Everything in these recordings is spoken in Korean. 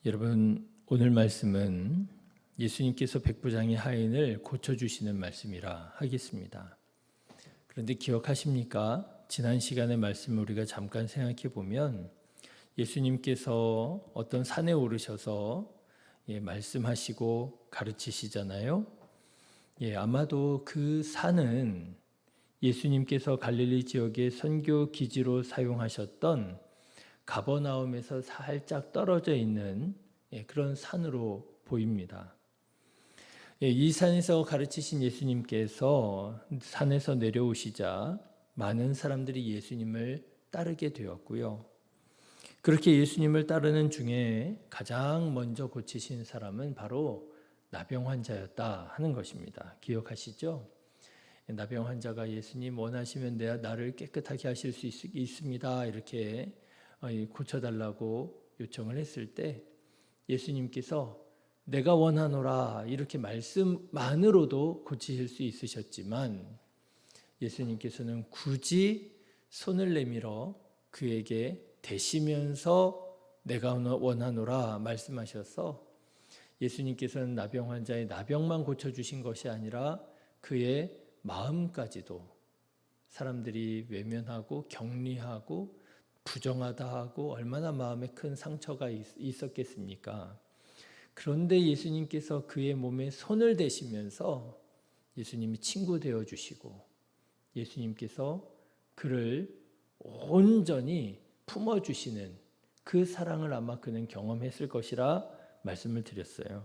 여러분, 오늘 말씀은 예수님께서 백부장의 하인을 고쳐주시는 말씀이라 하겠습니다. 그런데 기억하십니까? 지난 시간의 말씀을 우리가 잠깐 생각해 보면 예수님께서 어떤 산에 오르셔서 말씀하시고 가르치시잖아요. 아마도 그 산은 예수님께서 갈릴리 지역의 선교 기지로 사용하셨던 가버나움에서 살짝 떨어져 있는 그런 산으로 보입니다. 이 산에서 가르치신 예수님께서 산에서 내려오시자 많은 사람들이 예수님을 따르게 되었고요. 그렇게 예수님을 따르는 중에 가장 먼저 고치신 사람은 바로 나병 환자였다 하는 것입니다. 기억하시죠? 나병 환자가 예수님 원하시면 나를 깨끗하게 하실 수 있습니다. 이렇게 고쳐달라고 요청을 했을 때 예수님께서 내가 원하노라 이렇게 말씀만으로도 고치실 수 있으셨지만 예수님께서는 굳이 손을 내밀어 그에게 대시면서 내가 원하노라 말씀하셔서 예수님께서는 나병 환자의 나병만 고쳐주신 것이 아니라 그의 마음까지도 사람들이 외면하고 격리하고 부정하다 하고 얼마나 마음에 큰 상처가 있었겠습니까? 그런데 예수님께서 그의 몸에 손을 대시면서 예수님이 친구 되어 주시고 예수님께서 그를 온전히 품어주시는 그 사랑을 아마 그는 경험했을 것이라 말씀을 드렸어요.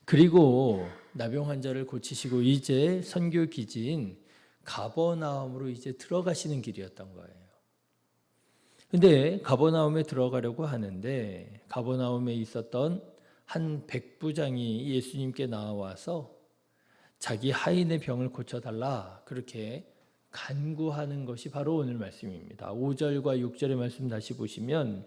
그리고 나병 환자를 고치시고 이제 선교 기지인 가버나움으로 이제 들어가시는 길이었던 거예요. 근데 가버나움에 들어가려고 하는데 가버나움에 있었던 한 백부장이 예수님께 나와서 자기 하인의 병을 고쳐달라 그렇게 간구하는 것이 바로 오늘 말씀입니다. 5절과 6절의 말씀 다시 보시면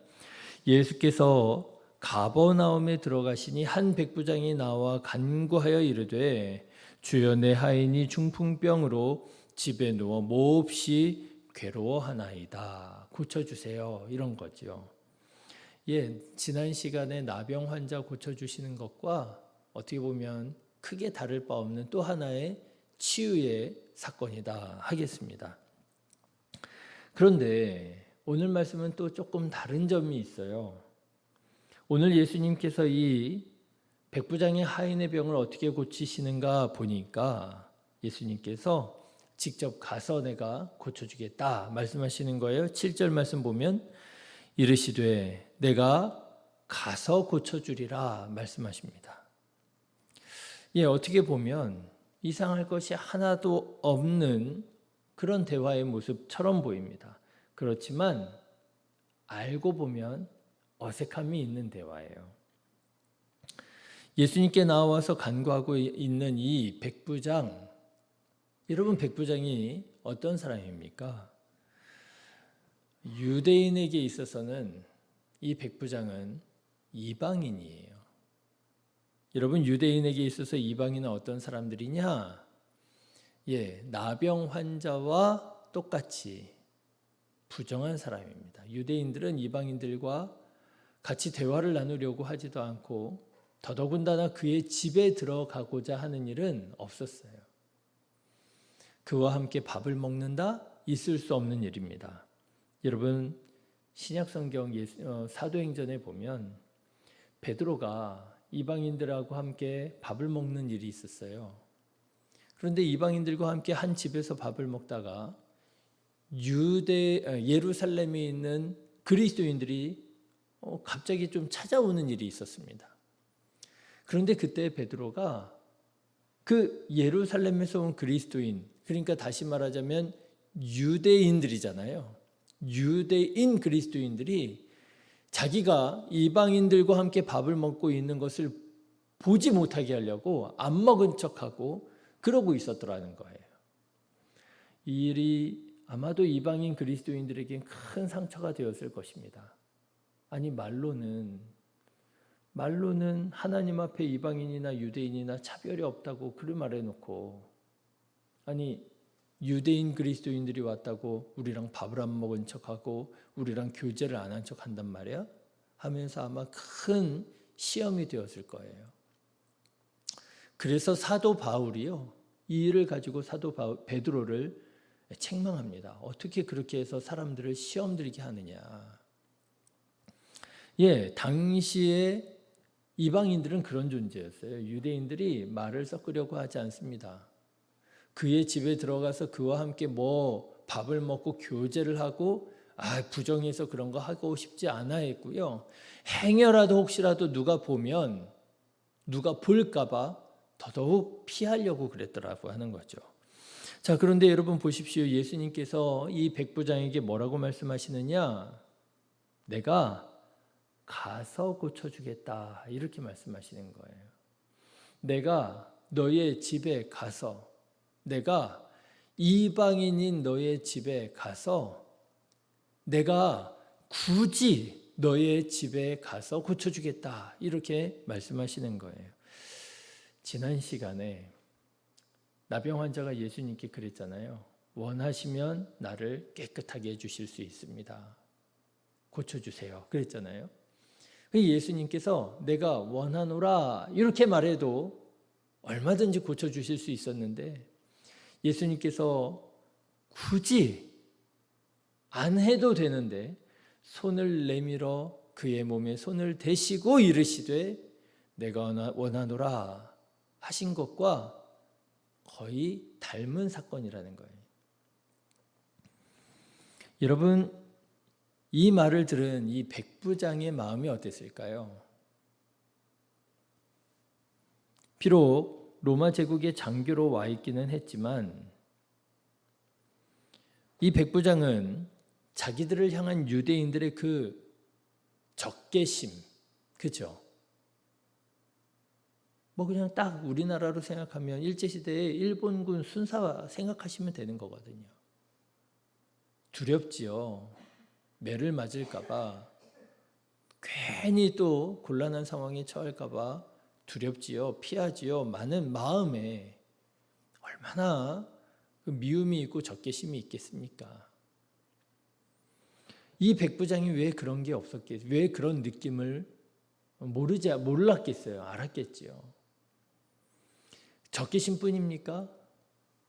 예수께서 가버나움에 들어가시니 한 백부장이 나와 간구하여 이르되 주여 내 하인이 중풍병으로 집에 누워 몹시 괴로워하나이다. 고쳐주세요. 이런 거죠. 지난 시간에 나병 환자 고쳐주시는 것과 어떻게 보면 크게 다를 바 없는 또 하나의 치유의 사건이다 하겠습니다. 그런데 오늘 말씀은 또 조금 다른 점이 있어요. 오늘 예수님께서 이 백부장의 하인의 병을 어떻게 고치시는가 보니까 예수님께서 직접 가서 내가 고쳐주겠다 말씀하시는 거예요. 7절 말씀 보면 이르시되 내가 가서 고쳐주리라 말씀하십니다. 어떻게 보면 이상할 것이 하나도 없는 그런 대화의 모습처럼 보입니다. 그렇지만 알고 보면 어색함이 있는 대화예요. 예수님께 나와서 간구하고 있는 이 백부장, 여러분 백부장이 어떤 사람입니까? 유대인에게 있어서는 이 백부장은 이방인이에요. 여러분 유대인에게 있어서 이방인은 어떤 사람들이냐? 나병 환자와 똑같이 부정한 사람입니다. 유대인들은 이방인들과 같이 대화를 나누려고 하지도 않고 더더군다나 그의 집에 들어가고자 하는 일은 없었어요. 그와 함께 밥을 먹는다? 있을 수 없는 일입니다. 여러분 신약성경 사도행전에 보면 베드로가 이방인들하고 함께 밥을 먹는 일이 있었어요. 그런데 이방인들과 함께 한 집에서 밥을 먹다가 예루살렘에 있는 그리스도인들이 갑자기 좀 찾아오는 일이 있었습니다. 그런데 그때 베드로가 그 예루살렘에서 온 그리스도인, 그러니까 다시 말하자면 유대인들이잖아요. 유대인 그리스도인들이 자기가 이방인들과 함께 밥을 먹고 있는 것을 보지 못하게 하려고 안 먹은 척하고 그러고 있었더라는 거예요. 이 일이 아마도 이방인 그리스도인들에겐 큰 상처가 되었을 것입니다. 아니 말로는 하나님 앞에 이방인이나 유대인이나 차별이 없다고 그를 말해놓고 아니 유대인 그리스도인들이 왔다고 우리랑 밥을 안 먹은 척하고 우리랑 교제를 안 한 척한단 말이야? 하면서 아마 큰 시험이 되었을 거예요. 그래서 사도 바울이요, 이 일을 가지고 사도 베드로를 책망합니다. 어떻게 그렇게 해서 사람들을 시험 들게 하느냐. 예, 당시에 이방인들은 그런 존재였어요. 유대인들이 말을 섞으려고 하지 않습니다. 그의 집에 들어가서 그와 함께 밥을 먹고 교제를 하고 부정해서 그런 거 하고 싶지 않아 했고요. 행여라도 혹시라도 누가 보면 누가 볼까 봐 더더욱 피하려고 그랬더라고 하는 거죠. 자, 그런데 여러분 보십시오. 예수님께서 이 백부장에게 뭐라고 말씀하시느냐? 내가 가서 고쳐주겠다, 이렇게 말씀하시는 거예요. 내가 너의 집에 가서, 내가 이방인인 너의 집에 가서 내가 굳이 너의 집에 가서 고쳐주겠다, 이렇게 말씀하시는 거예요. 지난 시간에 나병 환자가 예수님께 그랬잖아요. 원하시면 나를 깨끗하게 해주실 수 있습니다. 고쳐주세요, 그랬잖아요. 예수님께서 내가 원하노라 이렇게 말해도 얼마든지 고쳐주실 수 있었는데, 예수님께서 굳이 안 해도 되는데 손을 내밀어 그의 몸에 손을 대시고 이르시되 내가 원하노라 하신 것과 거의 닮은 사건이라는 거예요. 여러분, 이 말을 들은 이 백부장의 마음이 어땠을까요? 비록 로마 제국의 장교로 와 있기는 했지만 이 백부장은 자기들을 향한 유대인들의 그 적개심, 그죠? 그냥 딱 우리나라로 생각하면 일제시대의 일본군 순사 생각하시면 되는 거거든요. 두렵지요. 매를 맞을까 봐, 괜히 또 곤란한 상황에 처할까 봐 두렵지요. 피하지요. 많은 마음에 얼마나 미움이 있고 적개심이 있겠습니까? 이 백부장이 왜 그런 게 없었겠어요? 왜 그런 느낌을 몰랐겠어요? 알았겠지요. 적개심뿐입니까?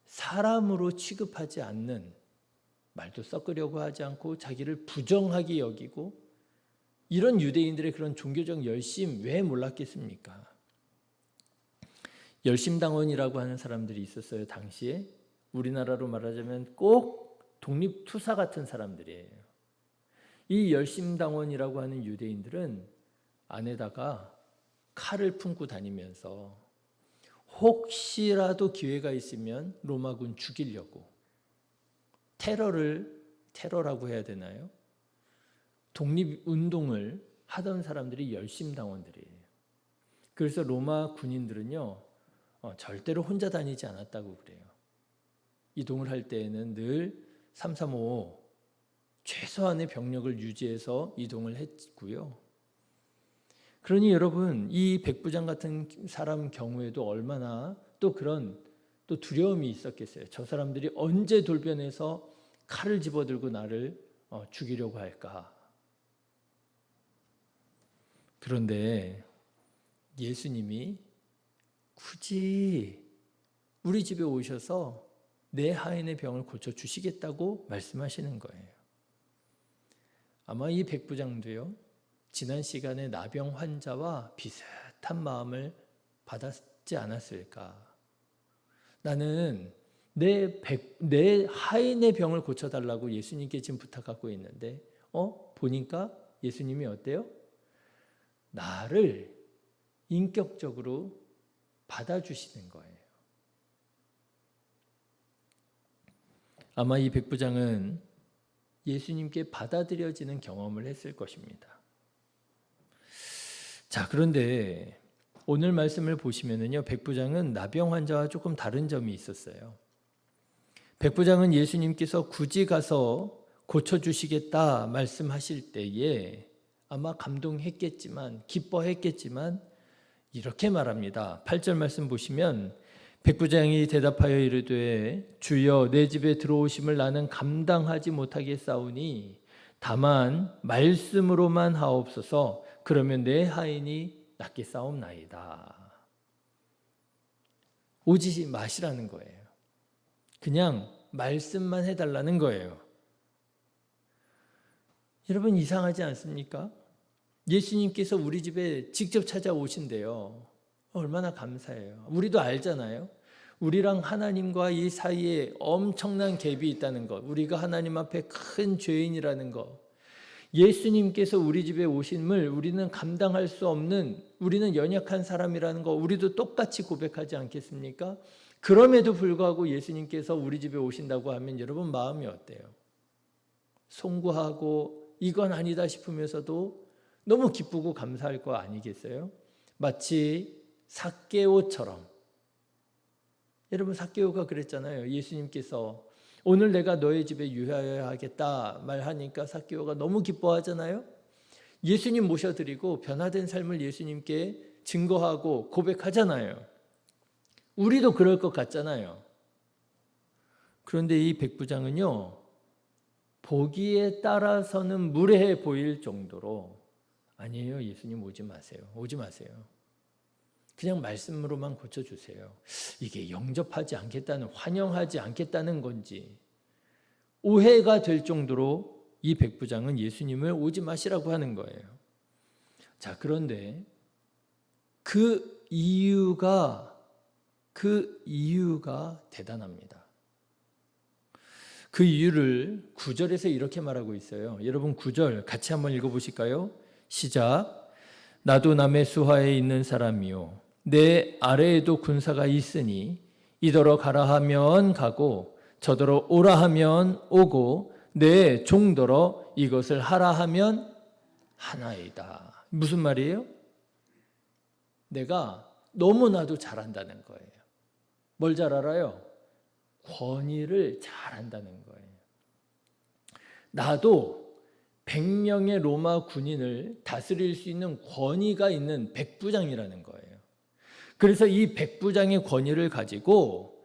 사람으로 취급하지 않는, 말도 섞으려고 하지 않고 자기를 부정하게 여기고, 이런 유대인들의 그런 종교적 열심 왜 몰랐겠습니까? 열심당원이라고 하는 사람들이 있었어요. 당시에 우리나라로 말하자면 꼭 독립투사 같은 사람들이에요. 이 열심당원이라고 하는 유대인들은 안에다가 칼을 품고 다니면서 혹시라도 기회가 있으면 로마군 죽이려고 테러라고 해야 되나요? 독립운동을 하던 사람들이 열심당원들이에요. 그래서 로마 군인들은요, 절대로 혼자 다니지 않았다고 그래요. 이동을 할 때에는 늘 335 최소한의 병력을 유지해서 이동을 했고요. 그러니 여러분, 이 백부장 같은 사람 경우에도 얼마나 또 두려움이 있었겠어요. 저 사람들이 언제 돌변해서 칼을 집어들고 나를 죽이려고 할까? 그런데 예수님이 굳이 우리 집에 오셔서 내 하인의 병을 고쳐주시겠다고 말씀하시는 거예요. 아마 이 백부장도요, 지난 시간에 나병 환자와 비슷한 마음을 받았지 않았을까. 나는 내 하인의 병을 고쳐달라고 예수님께 지금 부탁하고 있는데 보니까 예수님이 어때요? 나를 인격적으로 받아주시는 거예요. 아마 이 백부장은 예수님께 받아들여지는 경험을 했을 것입니다. 자, 그런데 오늘 말씀을 보시면은요, 백부장은 나병 환자와 조금 다른 점이 있었어요. 백부장은 예수님께서 굳이 가서 고쳐주시겠다 말씀하실 때에 아마 감동했겠지만, 기뻐했겠지만 이렇게 말합니다. 8절 말씀 보시면 백부장이 대답하여 이르되 주여 내 집에 들어오심을 나는 감당하지 못하겠사오니 다만 말씀으로만 하옵소서. 그러면 내 하인이 낫게 싸움나이다. 오지 마시라는 거예요. 그냥 말씀만 해달라는 거예요. 여러분 이상하지 않습니까? 예수님께서 우리 집에 직접 찾아오신대요. 얼마나 감사해요. 우리도 알잖아요. 우리랑 하나님과 이 사이에 엄청난 갭이 있다는 것, 우리가 하나님 앞에 큰 죄인이라는 것, 예수님께서 우리 집에 오심을 우리는 감당할 수 없는, 우리는 연약한 사람이라는 거 우리도 똑같이 고백하지 않겠습니까? 그럼에도 불구하고 예수님께서 우리 집에 오신다고 하면 여러분 마음이 어때요? 송구하고 이건 아니다 싶으면서도 너무 기쁘고 감사할 거 아니겠어요? 마치 삭개오처럼. 여러분 삭개오가 그랬잖아요. 예수님께서 오늘 내가 너의 집에 유하여야 하겠다 말하니까 삭개오가 너무 기뻐하잖아요. 예수님 모셔드리고 변화된 삶을 예수님께 증거하고 고백하잖아요. 우리도 그럴 것 같잖아요. 그런데 이 백부장은요, 보기에 따라서는 무례해 보일 정도로 아니에요. 예수님 오지 마세요. 오지 마세요. 그냥 말씀으로만 고쳐주세요. 이게 영접하지 않겠다는, 환영하지 않겠다는 건지 오해가 될 정도로 이 백부장은 예수님을 오지 마시라고 하는 거예요. 자, 그런데 그 이유가 대단합니다. 그 이유를 9절에서 이렇게 말하고 있어요. 여러분 9절 같이 한번 읽어보실까요? 시작. 나도 남의 수하에 있는 사람이요 내 아래에도 군사가 있으니 이더러 가라 하면 가고 저더러 오라 하면 오고 내 종더러 이것을 하라 하면 하나이다. 무슨 말이에요? 내가 너무나도 잘한다는 거예요. 뭘 잘 알아요? 권위를 잘 안다는 거예요. 나도 100명의 로마 군인을 다스릴 수 있는 권위가 있는 백부장이라는 거예요. 그래서 이 백부장의 권위를 가지고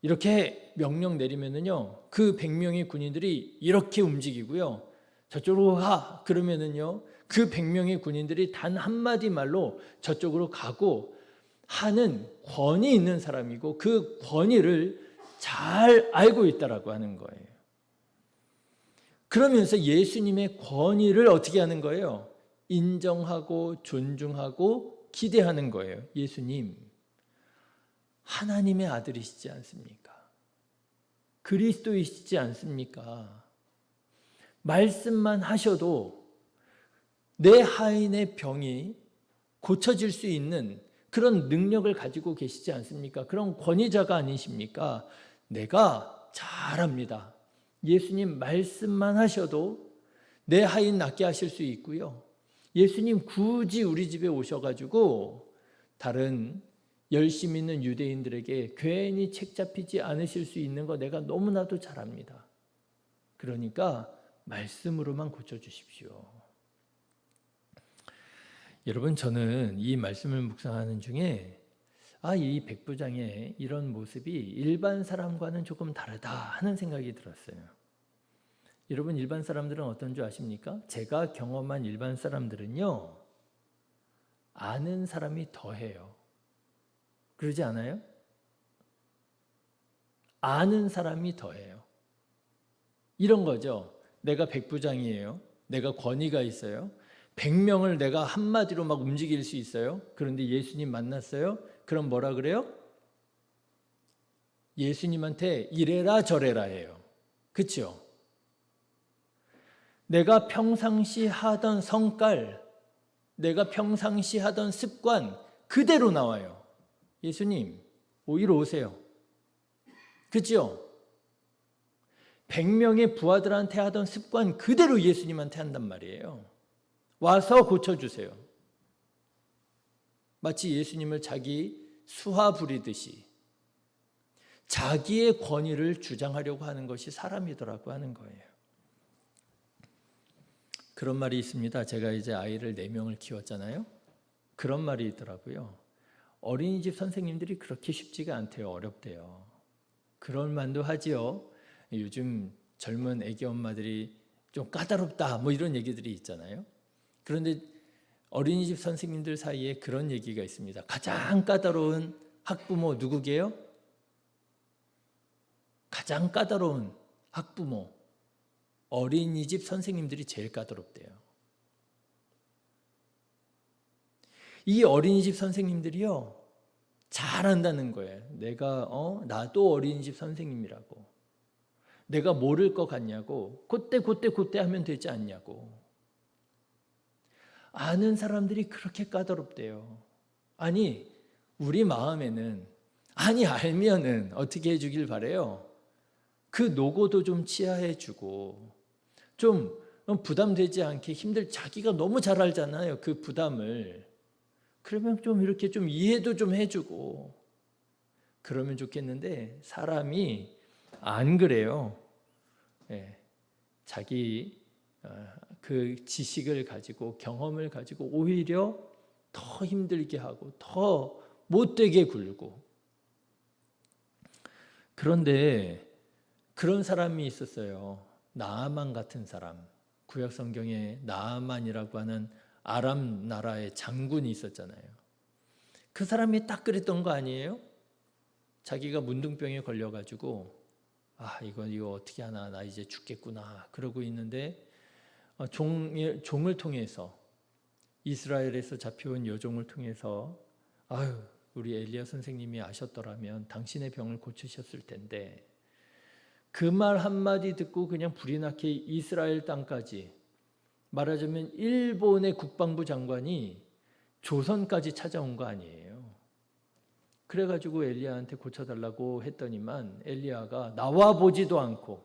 이렇게 명령 내리면은요, 그 100명의 군인들이 이렇게 움직이고요, 저쪽으로 가 그러면은요, 그 100명의 군인들이 단 한마디 말로 저쪽으로 가고 하는 권위 있는 사람이고 그 권위를 잘 알고 있다라고 하는 거예요. 그러면서 예수님의 권위를 어떻게 하는 거예요? 인정하고 존중하고 기대하는 거예요. 예수님, 하나님의 아들이시지 않습니까? 그리스도이시지 않습니까? 말씀만 하셔도 내 하인의 병이 고쳐질 수 있는 그런 능력을 가지고 계시지 않습니까? 그런 권위자가 아니십니까? 내가 잘합니다. 예수님 말씀만 하셔도 내 하인 낫게 하실 수 있고요. 예수님 굳이 우리 집에 오셔가지고 다른 열심 있는 유대인들에게 괜히 책 잡히지 않으실 수 있는 거 내가 너무나도 잘합니다. 그러니까 말씀으로만 고쳐주십시오. 여러분, 저는 이 말씀을 묵상하는 중에 이 백부장의 이런 모습이 일반 사람과는 조금 다르다 하는 생각이 들었어요. 여러분, 일반 사람들은 어떤 줄 아십니까? 제가 경험한 일반 사람들은요, 아는 사람이 더해요. 그러지 않아요? 아는 사람이 더해요. 이런 거죠. 내가 백부장이에요. 내가 권위가 있어요. 100명을 내가 한마디로 막 움직일 수 있어요. 그런데 예수님 만났어요. 그럼 뭐라 그래요? 예수님한테 이래라 저래라 해요. 그렇죠? 내가 평상시 하던 성깔, 내가 평상시 하던 습관 그대로 나와요. 예수님, 오히려 오세요. 그렇죠? 100명의 부하들한테 하던 습관 그대로 예수님한테 한단 말이에요. 와서 고쳐주세요. 마치 예수님을 자기 수하 부리듯이 자기의 권위를 주장하려고 하는 것이 사람이더라고 하는 거예요. 그런 말이 있습니다. 제가 이제 아이를 4명을 키웠잖아요. 그런 말이 있더라고요. 어린이집 선생님들이 그렇게 쉽지가 않대요. 어렵대요. 그럴 만도 하지요. 요즘 젊은 애기 엄마들이 좀 까다롭다 뭐 이런 얘기들이 있잖아요. 그런데 어린이집 선생님들 사이에 그런 얘기가 있습니다. 가장 까다로운 학부모 누구게요? 가장 까다로운 학부모, 어린이집 선생님들이 제일 까다롭대요. 이 어린이집 선생님들이요, 잘한다는 거예요. 나도 어린이집 선생님이라고. 내가 모를 것 같냐고. 그때 하면 되지 않냐고. 아는 사람들이 그렇게 까다롭대요. 아니, 우리 마음에는, 알면은 어떻게 해주길 바래요? 그 노고도 좀 치하해주고, 좀 부담되지 않게 자기가 너무 잘 알잖아요. 그 부담을. 그러면 좀 이렇게 좀 이해도 좀 해주고, 그러면 좋겠는데, 사람이 안 그래요. 예, 자기 그 지식을 가지고 경험을 가지고 오히려 더 힘들게 하고 더 못되게 굴고. 그런데 그런 사람이 있었어요. 나아만 같은 사람. 구약 성경에 나아만이라고 하는 아람 나라의 장군이 있었잖아요. 그 사람이 딱 그랬던 거 아니에요? 자기가 문둥병에 걸려가지고 이거 어떻게 하나, 나 이제 죽겠구나 그러고 있는데 종을 통해서, 이스라엘에서 잡혀온 여종을 통해서 우리 엘리야 선생님이 아셨더라면 당신의 병을 고치셨을 텐데, 그 말 한마디 듣고 그냥 불이 나게 이스라엘 땅까지, 말하자면 일본의 국방부 장관이 조선까지 찾아온 거 아니에요. 그래가지고 엘리야한테 고쳐달라고 했더니만 엘리야가 나와 보지도 않고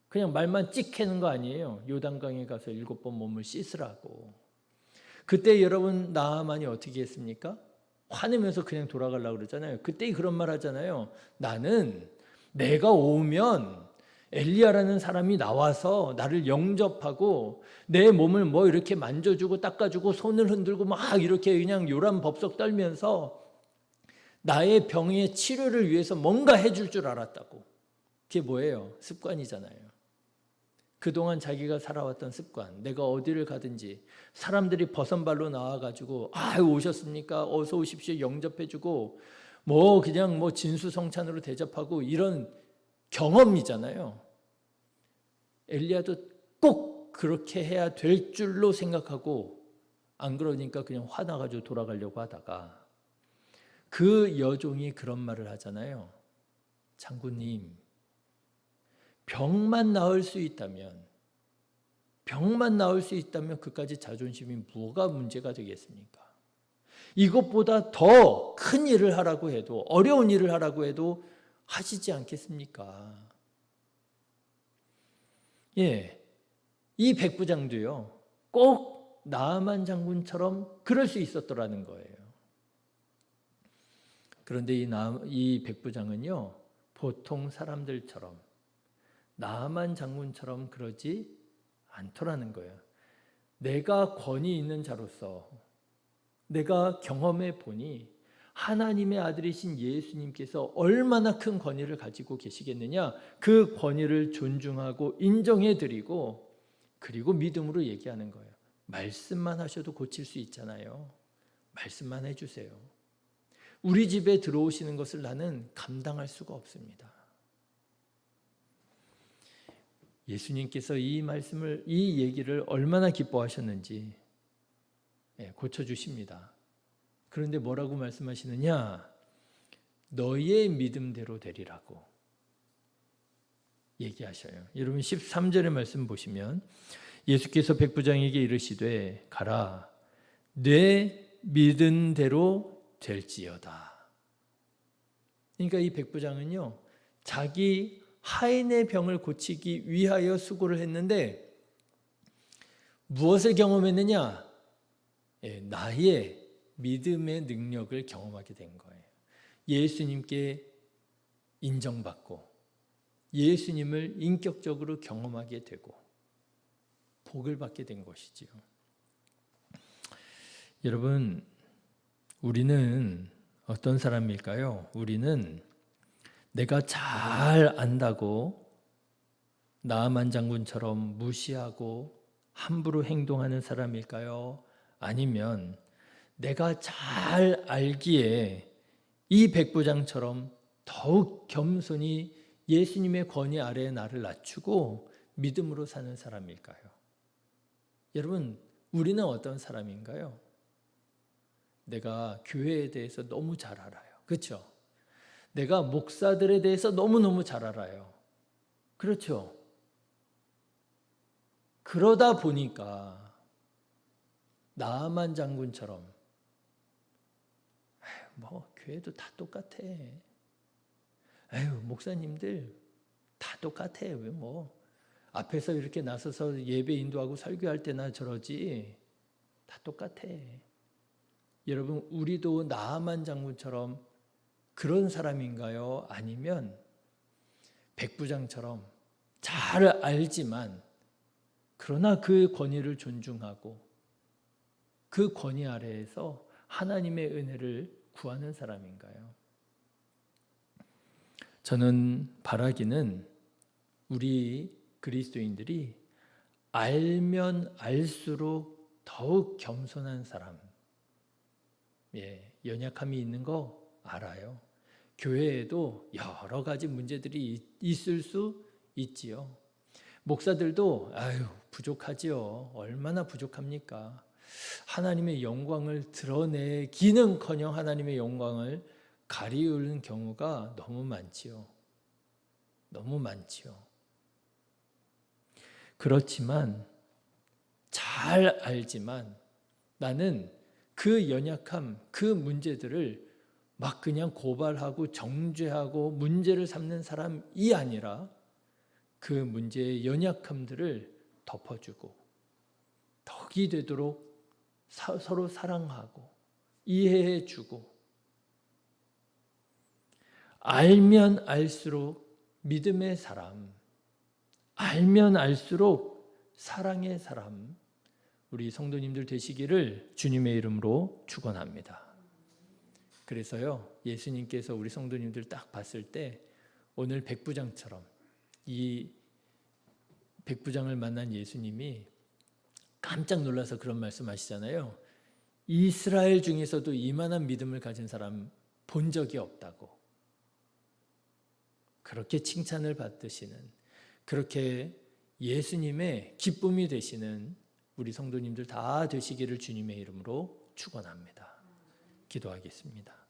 그냥 말만 찍 해는 거 아니에요. 요단강에 가서 7번 몸을 씻으라고. 그때 여러분 나아만이 어떻게 했습니까? 화내면서 그냥 돌아가려고 그러잖아요. 그때 그런 말 하잖아요. 나는 내가 오면 엘리야라는 사람이 나와서 나를 영접하고 내 몸을 뭐 이렇게 만져주고 닦아주고 손을 흔들고 막 이렇게 그냥 요란법석 떨면서 나의 병의 치료를 위해서 뭔가 해줄 줄 알았다고. 그게 뭐예요? 습관이잖아요. 그동안 자기가 살아왔던 습관, 내가 어디를 가든지 사람들이 버선발로 나와가지고 오셨습니까? 어서 오십시오 영접해주고 그냥 진수성찬으로 대접하고 이런 경험이잖아요. 엘리야도 꼭 그렇게 해야 될 줄로 생각하고, 안 그러니까 그냥 화나가지고 돌아가려고 하다가 그 여종이 그런 말을 하잖아요. 장군님, 병만 나을 수 있다면 그까지 자존심이 뭐가 문제가 되겠습니까? 이것보다 더 큰 일을 하라고 해도, 어려운 일을 하라고 해도 하시지 않겠습니까? 예, 이 백부장도요, 꼭 나아만 장군처럼 그럴 수 있었더라는 거예요. 그런데 이 백부장은요, 보통 사람들처럼 나아만 장군처럼 그러지 않더라는 거예요. 내가 권위 있는 자로서 내가 경험해 보니 하나님의 아들이신 예수님께서 얼마나 큰 권위를 가지고 계시겠느냐, 그 권위를 존중하고 인정해 드리고, 그리고 믿음으로 얘기하는 거예요. 말씀만 하셔도 고칠 수 있잖아요. 말씀만 해주세요. 우리 집에 들어오시는 것을 나는 감당할 수가 없습니다. 예수님께서 이 얘기를 얼마나 기뻐하셨는지 고쳐주십니다. 그런데 뭐라고 말씀하시느냐? 너의 믿음대로 되리라고 얘기하셔요. 여러분 13절의 말씀 보시면 예수께서 백부장에게 이르시되 가라, 내 믿은 대로 될지어다. 그러니까 이 백부장은요, 자기 하인의 병을 고치기 위하여 수고를 했는데 무엇을 경험했느냐? 나의 믿음의 능력을 경험하게 된 거예요. 예수님께 인정받고 예수님을 인격적으로 경험하게 되고 복을 받게 된 것이지요. 여러분, 우리는 어떤 사람일까요? 우리는 내가 잘 안다고 나아만 장군처럼 무시하고 함부로 행동하는 사람일까요? 아니면 내가 잘 알기에 이 백부장처럼 더욱 겸손히 예수님의 권위 아래에 나를 낮추고 믿음으로 사는 사람일까요? 여러분, 우리는 어떤 사람인가요? 내가 교회에 대해서 너무 잘 알아요. 그렇죠? 내가 목사들에 대해서 너무너무 잘 알아요. 그렇죠? 그러다 보니까 나아만 장군처럼 뭐 교회도 다 똑같아. 목사님들 다 똑같아. 왜 뭐 앞에서 이렇게 나서서 예배 인도하고 설교할 때나 저러지. 다 똑같아. 여러분, 우리도 나아만 장군처럼 그런 사람인가요? 아니면 백부장처럼 잘 알지만 그러나 그 권위를 존중하고 그 권위 아래에서 하나님의 은혜를 구하는 사람인가요? 저는 바라기는 우리 그리스도인들이 알면 알수록 더욱 겸손한 사람, 연약함이 있는 거 알아요. 교회에도 여러 가지 문제들이 있을 수 있지요. 목사들도 부족하지요. 얼마나 부족합니까? 하나님의 영광을 드러내기는커녕 하나님의 영광을 가리우는 경우가 너무 많지요. 너무 많지요. 그렇지만 잘 알지만 나는 그 연약함, 그 문제들을 막 그냥 고발하고 정죄하고 문제를 삼는 사람이 아니라 그 문제의 연약함들을 덮어주고 덕이 되도록 서로 사랑하고 이해해주고 알면 알수록 믿음의 사람, 알면 알수록 사랑의 사람, 우리 성도님들 되시기를 주님의 이름으로 축원합니다. 그래서요, 예수님께서 우리 성도님들 딱 봤을 때 오늘 백부장처럼 이 백부장을 만난 예수님이 깜짝 놀라서 그런 말씀하시잖아요. 이스라엘 중에서도 이만한 믿음을 가진 사람 본 적이 없다고. 그렇게 칭찬을 받으시는, 그렇게 예수님의 기쁨이 되시는 우리 성도님들 다 되시기를 주님의 이름으로 축원합니다. 기도하겠습니다.